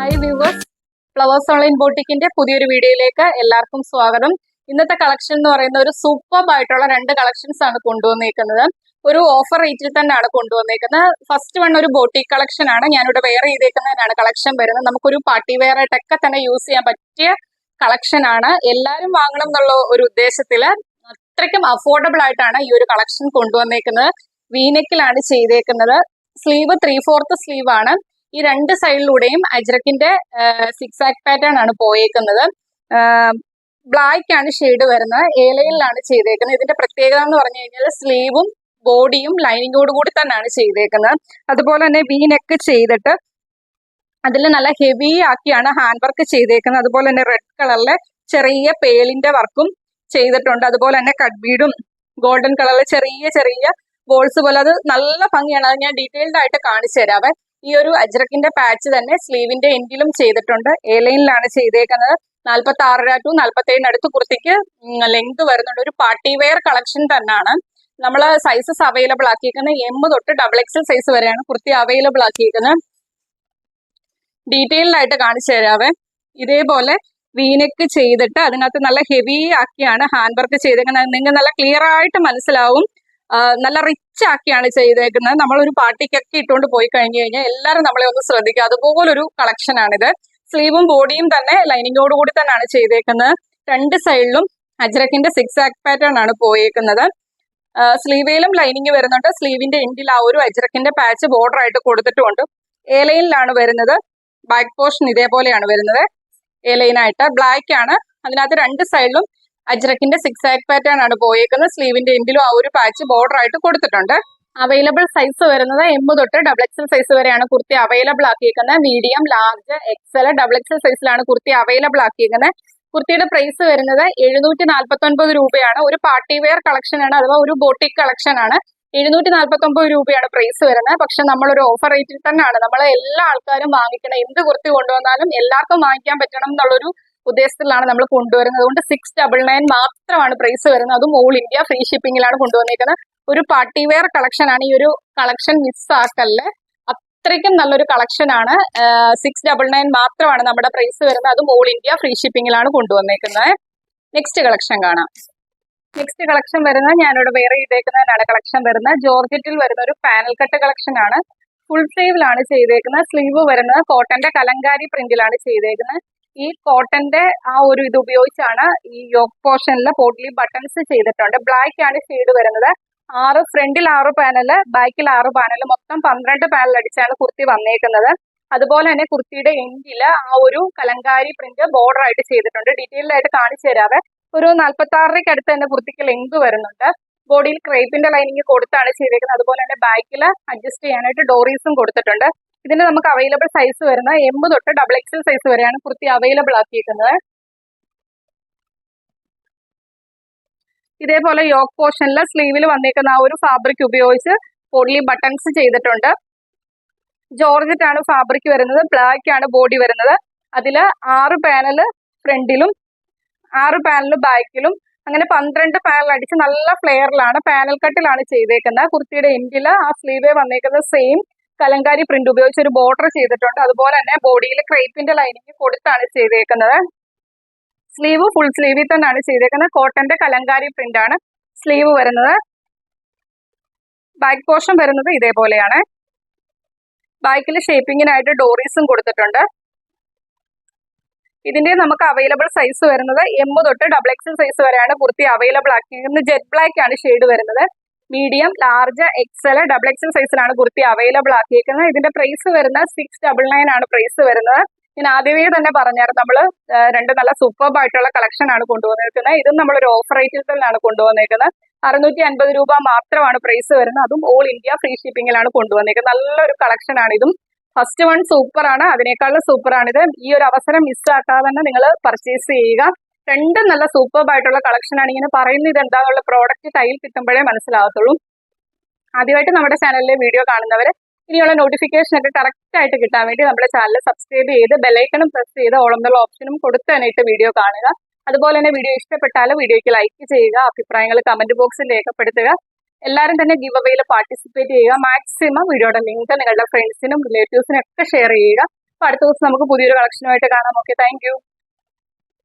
Hi viewers, flowers online ബോട്ടിക്കിന്റെ പുതിയൊരു വീഡിയോയിലേക്ക് എല്ലാവർക്കും സ്വാഗതം. ഇന്നത്തെ കളക്ഷൻ എന്ന് പറയുന്ന ഒരു സൂപ്പർബ് ആയിട്ടുള്ള രണ്ട് കളക്ഷൻസ് ആണ് കൊണ്ടുവന്നേക്കുന്നത്. ഒരു ഓഫർ റേറ്റിൽ തന്നെയാണ് കൊണ്ടുവന്നേക്കുന്നത്. ഫസ്റ്റ് വൺ ഒരു ബോട്ടിക് കളക്ഷൻ ആണ്. ഞാനിവിടെ വെയർ ചെയ്തേക്കുന്നതിനാണ് കളക്ഷൻ വരുന്നത്. നമുക്കൊരു പാർട്ടി വെയർ ആയിട്ടൊക്കെ തന്നെ യൂസ് ചെയ്യാൻ പറ്റിയ കളക്ഷൻ ആണ്. എല്ലാവരും വാങ്ങണം എന്നുള്ള ഒരു ഉദ്ദേശത്തില് അത്രയ്ക്കും അഫോർഡബിൾ ആയിട്ടാണ് ഈ ഒരു കളക്ഷൻ കൊണ്ടുവന്നേക്കുന്നത്. വീനെക്കിലാണ് ചെയ്തേക്കുന്നത്. സ്ലീവ് 3/4 സ്ലീവ് ആണ്. ഈ രണ്ട് സൈഡിലൂടെയും അജ്രക്കിന്റെ 6 ആക്ട് പാറ്റേൺ ആണ് പോയേക്കുന്നത്. ബ്ലാക്ക് ആണ് ഷെയ്ഡ് വരുന്നത്. ഏലയിലാണ് ചെയ്തേക്കുന്നത്. ഇതിന്റെ പ്രത്യേകത എന്ന് പറഞ്ഞു കഴിഞ്ഞാൽ സ്ലീവും ബോഡിയും ലൈനിങ്ങോട് കൂടി തന്നെയാണ് ചെയ്തേക്കുന്നത്. അതുപോലെ തന്നെ വി നെക്ക് ചെയ്തിട്ട് അതിൽ നല്ല ഹെവി ആക്കിയാണ് ഹാൻഡ് വർക്ക് ചെയ്തേക്കുന്നത്. അതുപോലെ തന്നെ റെഡ് കളറിലെ ചെറിയ പേളിന്റെ വർക്കും ചെയ്തിട്ടുണ്ട്. അതുപോലെ തന്നെ കട്ട് ബീഡും ഗോൾഡൻ കളറിലെ ചെറിയ ചെറിയ ബോൾസ് പോലെ അത് നല്ല ഭംഗിയാണ്. അത് ഞാൻ ഡീറ്റെയിൽഡ് ആയിട്ട് കാണിച്ചു തരാവേ. ഈ ഒരു അജ്രക്കിന്റെ പാച്ച് തന്നെ സ്ലീവിന്റെ എൻഡിലും ചെയ്തിട്ടുണ്ട്. എലൈനിലാണ് ചെയ്തേക്കുന്നത്. 46 to 47 അടുത്ത് കുർത്തിക്ക് ലെങ്ത് വരുന്നുണ്ട്. ഒരു പാർട്ടി വെയർ കളക്ഷൻ തന്നെയാണ്. നമ്മൾ സൈസസ് അവൈലബിൾ ആക്കിയിരിക്കുന്നത് M തൊട്ട് XXL സൈസ് വരെയാണ് കുർത്തി അവൈലബിൾ ആക്കിയിരിക്കുന്നത്. ഡീറ്റെയിൽഡ് ആയിട്ട് കാണിച്ചു തരാവേ. ഇതേപോലെ വീനെക്ക് ചെയ്തിട്ട് അതിനകത്ത് നല്ല ഹെവി ആക്കിയാണ് ഹാൻഡ് വർക്ക് ചെയ്തേക്കുന്നത്. നിങ്ങൾക്ക് നല്ല ക്ലിയർ ആയിട്ട് മനസ്സിലാവും. നല്ല റിച്ച് ആക്കിയാണ് ചെയ്തേക്കുന്നത്. നമ്മളൊരു പാർട്ടിക്കൊക്കെ ഇട്ടുകൊണ്ട് പോയി കഴിഞ്ഞു കഴിഞ്ഞാൽ എല്ലാവരും നമ്മളെ ഒന്ന് ശ്രദ്ധിക്കുക. അതുപോലൊരു കളക്ഷൻ ആണിത്. സ്ലീവും ബോഡിയും തന്നെ ലൈനിങ്ങോട് കൂടി തന്നെയാണ് ചെയ്തേക്കുന്നത്. രണ്ട് സൈഡിലും അജ്രക്കിന്റെ 6 ആക്ട് പാറ്റേൺ ആണ് പോയേക്കുന്നത്. സ്ലീവിലും ലൈനിങ് വരുന്നുണ്ട്. സ്ലീവിന്റെ എൻഡിൽ ആ ഒരു അജ്രക്കിന്റെ പാച്ച് ബോർഡർ ആയിട്ട് കൊടുത്തിട്ടുമുണ്ട്. എ ലൈനിലാണ് വരുന്നത്. ബാക്ക് പോർഷൻ ഇതേപോലെയാണ് വരുന്നത്. എ ലൈനായിട്ട് ബ്ലാക്ക് ആണ്. അതിനകത്ത് രണ്ട് സൈഡിലും അജ്രക്കിന്റെ 6 ആക്ട് പാറ്റേൺ ആണ് പോയേക്കുന്നത്. സ്ലീവിന്റെ എൻഡിലും ആ ഒരു പാച്ച് ബോർഡർ ആയിട്ട് കൊടുത്തിട്ടുണ്ട്. അവൈലബിൾ സൈസ് വരുന്നത് M തൊട്ട് XXL സൈസ് വരെയാണ് കുർത്തി അവൈലബിൾ ആക്കിയിരിക്കുന്നത്. മീഡിയം, ലാർജ്, XL, XXL സൈസിലാണ് കുർത്തി അവൈലബിൾ ആക്കിയിരിക്കുന്നത്. കുർത്തിയുടെ പ്രൈസ് വരുന്നത് 749 രൂപയാണ്. ഒരു പാർട്ടി വെയർ കളക്ഷൻ ആണ്, അഥവാ ഒരു ബോട്ടിക് കളക്ഷൻ ആണ്. 749 രൂപയാണ് പ്രൈസ് വരുന്നത്. പക്ഷെ നമ്മളൊരു ഓഫർ റേറ്റിൽ തന്നെയാണ് നമ്മൾ എല്ലാ ആൾക്കാരും വാങ്ങിക്കണം. എന്ത് കുർത്തി കൊണ്ടുവന്നാലും എല്ലാവർക്കും വാങ്ങിക്കാൻ പറ്റണം എന്നുള്ളൊരു ഉദ്ദേശത്തിലാണ് നമ്മൾ കൊണ്ടുവരുന്നത്. അതുകൊണ്ട് 699 മാത്രമാണ് പ്രൈസ് വരുന്നത്. അതും ഓൾ ഇന്ത്യ ഫ്രീ ഷിപ്പിംഗിലാണ് കൊണ്ടുവന്നിരിക്കുന്നത്. ഒരു പാർട്ടി വെയർ കളക്ഷൻ ആണ്. ഈ ഒരു കളക്ഷൻ മിസ് ആക്കല്ലേ. അത്രയ്ക്കും നല്ലൊരു കളക്ഷൻ ആണ്. 699 മാത്രമാണ് നമ്മുടെ പ്രൈസ് വരുന്നത്. അതും ഓൾ ഇന്ത്യ ഫ്രീ ഷിപ്പിംഗിലാണ് കൊണ്ടുവന്നേക്കുന്നത്. നെക്സ്റ്റ് കളക്ഷൻ കാണാം. നെക്സ്റ്റ് കളക്ഷൻ വരുന്നത് ഞാനിവിടെ വെയർ ചെയ്തേക്കുന്നതിനാണ് കളക്ഷൻ വരുന്നത്. ജോർജറ്റിൽ വരുന്ന ഒരു പാനൽ കട്ട് കളക്ഷൻ ആണ്. ഫുൾ സ്ലീവിലാണ് ചെയ്തേക്കുന്നത്. സ്ലീവ് വരുന്നത് കോട്ടന്റെ കലങ്കാരി പ്രിന്റിലാണ് ചെയ്തേക്കുന്നത്. ഈ കോട്ടന്റെ ആ ഒരു ഇത് ഉപയോഗിച്ചാണ് ഈ യോക്ക് പോർഷനിൽ പോട്ട്ലി ബട്ടൺസ് ചെയ്തിട്ടുണ്ട്. ബ്ലാക്ക് ആണ് ഷെയ്ഡ് വരുന്നത്. ഫ്രണ്ടിൽ 6 പാനല്, ബാക്കിൽ 6 പാനല്, മൊത്തം 12 പാനൽ അടിച്ചാണ് കുർത്തി വന്നേക്കുന്നത്. അതുപോലെ തന്നെ കുർത്തിയുടെ എൻഡിൽ ആ ഒരു കലങ്കാരി പ്രിന്റ് ബോർഡർ ആയിട്ട് ചെയ്തിട്ടുണ്ട്. ഡീറ്റെയിൽഡ് ആയിട്ട് കാണിച്ചു തരാവേ. ഒരു 46 അടുത്ത് തന്നെ കുർത്തിക്ക് ലെങ്ത് വരുന്നുണ്ട്. ബോഡിയിൽ ക്രേപ്പിന്റെ ലൈനിങ് കൊടുത്താണ് ചെയ്തേക്കുന്നത്. അതുപോലെ തന്നെ ബാക്കിൽ അഡ്ജസ്റ്റ് ചെയ്യാനായിട്ട് ഡോറീസും കൊടുത്തിട്ടുണ്ട്. ഇതിന്റെ നമുക്ക് അവൈലബിൾ സൈസ് വരുന്നത് M തൊട്ട് XXL സൈസ് വരെയാണ് കുർത്തി അവൈലബിൾ ആക്കിയിരിക്കുന്നത്. ഇതേപോലെ യോക്ക് പോർഷനിൽ സ്ലീവിൽ വന്നേക്കുന്ന ആ ഒരു ഫാബ്രിക് ഉപയോഗിച്ച് പോട്ട്ലി ബട്ടൺസ് ചെയ്തിട്ടുണ്ട്. ജോർജറ്റ് ആണ് ഫാബ്രിക് വരുന്നത്. ബ്ലാക്ക് ആണ് ബോഡി വരുന്നത്. അതില് 6 പാനല് ഫ്രണ്ടിലും 6 പാനല് ബാക്കിലും അങ്ങനെ 12 പാനൽ അടിച്ച് നല്ല ഫ്ലെയറിലാണ് പാനൽ കട്ടിലാണ് ചെയ്തേക്കുന്നത്. കുർത്തിയുടെ എൻഡിൽ ആ സ്ലീവേ വന്നേക്കുന്നത് സെയിം കലങ്കാരി പ്രിന്റ് ഉപയോഗിച്ച് ഒരു ബോർഡർ ചെയ്തിട്ടുണ്ട്. അതുപോലെ തന്നെ ബോഡിയിൽ ക്രേപ്പിന്റെ ലൈനിങ് കൊടുത്താണ് ചെയ്തേക്കുന്നത്. സ്ലീവ് ഫുൾ സ്ലീവിൽ തന്നെയാണ് ചെയ്തേക്കുന്നത്. കോട്ടന്റെ കലങ്കാരി പ്രിന്റ് ആണ് സ്ലീവ് വരുന്നത്. ബാക്ക് പോർഷൻ വരുന്നത് ഇതേപോലെയാണ്. ബാക്കിൽ ഷേപ്പിങ്ങിനായിട്ട് ഡോറീസും കൊടുത്തിട്ടുണ്ട്. ഇതിന്റെ നമുക്ക് അവൈലബിൾ സൈസ് വരുന്നത് M തൊട്ട് XXL സൈസ് വരെയാണ് കുർത്തി അവൈലബിൾ ആക്കിയിരിക്കുന്നത്. ജെറ്റ് ബ്ലാക്ക് ആണ് ഷെയ്ഡ് വരുന്നത്. മീഡിയം, ലാർജ്, XL, XXL സൈസിലാണ് കുർത്തി അവൈലബിൾ ആക്കിയിരിക്കുന്നത്. ഇതിന്റെ പ്രൈസ് വരുന്നത് 699 ആണ് പ്രൈസ് വരുന്നത്. ഞാൻ ആദ്യമേ തന്നെ പറഞ്ഞായിരുന്നു നമ്മൾ രണ്ട് നല്ല സൂപ്പർബ് ആയിട്ടുള്ള കളക്ഷൻ ആണ് കൊണ്ടുവന്നിരിക്കുന്നത്. ഇതും നമ്മളൊരു ഓഫർ റേറ്റിൽ തന്നെയാണ് കൊണ്ടുവന്നിരിക്കുന്നത്. 650 രൂപ മാത്രമാണ് പ്രൈസ് വരുന്നത്. അതും ഓൾ ഇന്ത്യ ഫ്രീ ഷിപ്പിംഗിലാണ് കൊണ്ടുവന്നിരിക്കുന്നത്. നല്ലൊരു കളക്ഷൻ ആണ് ഇതും. ഫസ്റ്റ് വൺ സൂപ്പർ ആണ്. അതിനേക്കാളും സൂപ്പർ ആണിത്. ഈ ഒരു അവസരം മിസ്സാക്കാതെ തന്നെ നിങ്ങൾ പർച്ചേസ് ചെയ്യുക. രണ്ടും നല്ല സൂപ്പർബ് ആയിട്ടുള്ള കളക്ഷൻ ആണ്. ഇങ്ങനെ പറയുന്നത് ഇത് എന്താന്നുള്ള പ്രോഡക്റ്റ് കയ്യിൽ കിട്ടുമ്പോഴേ മനസ്സിലാകത്തുള്ളൂ. ആദ്യമായിട്ട് നമ്മുടെ ചാനലിലെ വീഡിയോ കാണുന്നവർ ഇനിയുള്ള നോട്ടിഫിക്കേഷൻ ഒക്കെ കറക്റ്റ് ആയിട്ട് കിട്ടാൻ വേണ്ടി നമ്മുടെ ചാനൽ സബ്സ്ക്രൈബ് ചെയ്ത് ബെലൈക്കണും പ്രസ് ചെയ്ത് ഓൾ എന്നുള്ള ഓപ്ഷനും കൊടുത്ത് തന്നെയിട്ട് വീഡിയോ കാണുക. അതുപോലെ തന്നെ വീഡിയോ ഇഷ്ടപ്പെട്ടാൽ വീഡിയോയ്ക്ക് ലൈക്ക് ചെയ്യുക. അഭിപ്രായങ്ങൾ കമന്റ് ബോക്സിൽ രേഖപ്പെടുത്തുക. എല്ലാവരും തന്നെ ഗിവ് അവേയിൽ പാർട്ടിസിപ്പേറ്റ് ചെയ്യുക. മാക്സിമം വീഡിയോയുടെ ലിങ്ക് നിങ്ങളുടെ ഫ്രണ്ട്സിനും റിലേറ്റീവ്സിനും ഒക്കെ ഷെയർ ചെയ്യുക. അപ്പൊ അടുത്ത ദിവസം നമുക്ക് പുതിയൊരു കളക്ഷനുമായിട്ട് കാണാം. Okay, thank you.